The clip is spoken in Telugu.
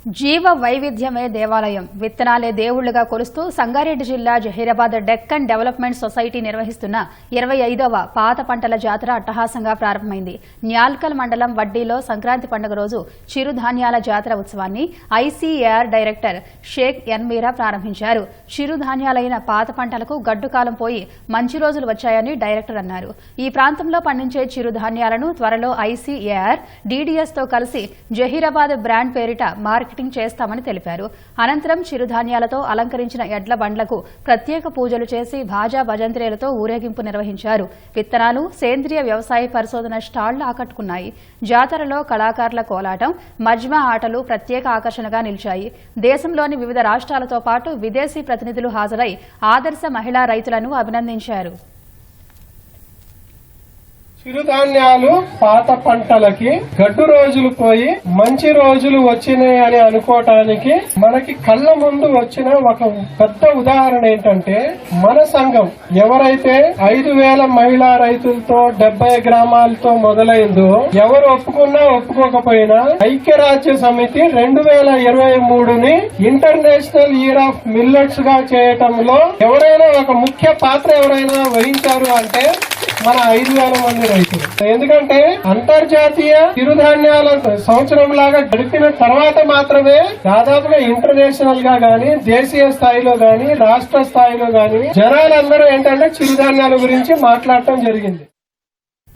జీవ వైవిధ్యమే దేవాలయం, విత్తనాలే దేవుళ్లుగా కొలుస్తూ సంగారెడ్డి జిల్లా జహీరాబాద్ డెక్కన్ డెవలప్మెంట్ సొసైటీ నిర్వహిస్తున్న 25వ పాత పంటల జాతర అట్టహాసంగా ప్రారంభమైంది. న్యాల్కల్ మండలం వడ్డీలో సంక్రాంతి పండుగ రోజు చిరుధాన్యాల జాతర ఉత్సవాన్ని ఐసీఏఆర్ డైరెక్టర్ షేక్ ఎన్ మీరా ప్రారంభించారు. చిరుధాన్యాలైన పాత పంటలకు గడ్డుకాలం పోయి మంచి రోజులు వచ్చాయని డైరెక్టర్ అన్నారు. ఈ ప్రాంతంలో పండించే చిరుధాన్యాలను త్వరలో ఐసీఏఆర్ డీడీఎస్ తో కలిసి జహీరాబాద్ బ్రాండ్ పేరిట మార్కెటింగ్ చేస్తామని తెలిపారు. అనంతరం చిరుధాన్యాలతో అలంకరించిన ఎడ్ల బండ్లకు ప్రత్యేక పూజలు చేసి భాజా భజంత్రీలతో ఊరేగింపు నిర్వహించారు. విత్తనాలు, సేంద్రియ వ్యవసాయ పరిశోధన స్టాళ్లు ఆకట్టుకున్నాయి. జాతరలో కళాకారుల కోలాటం, మజ్మా ఆటలు ప్రత్యేక ఆకర్షణగా నిలిచాయి. దేశంలోని వివిధ రాష్ట్రాలతో పాటు విదేశీ ప్రతినిధులు హాజరై ఆదర్శ మహిళా రైతులను అభినందించారు. చిరుధాన్యాలు పాత పంటలకి గడ్డు రోజులు పోయి మంచి రోజులు వచ్చినాయి అని అనుకోవటానికి మనకి కళ్ళ ముందు వచ్చిన ఒక పెద్ద ఉదాహరణ ఏంటంటే మన సంఘం ఎవరైతే 5,000 మహిళా రైతులతో 70 గ్రామాలతో మొదలైందో, ఎవరు ఒప్పుకున్నా ఒప్పుకోకపోయినా ఐక్యరాజ్య సమితి 2023ని ఇంటర్నేషనల్ ఇయర్ ఆఫ్ మిల్లెట్స్ గా చేయటంలో ఎవరైనా ఒక ముఖ్య పాత్ర ఎవరైనా వహించారు అంటే మన 5,000 మంది రైతులు. ఎందుకంటే అంతర్జాతీయ చిరుధాన్యాల సంవత్సరం లాగా గడిపిన తర్వాత మాత్రమే దాదాపుగా ఇంటర్నేషనల్ గా గాని, దేశీయ స్థాయిలో గాని, రాష్ట్ర స్థాయిలో గాని జనాలందరూ ఏంటంటే చిరుధాన్యాల గురించి మాట్లాడటం జరిగింది.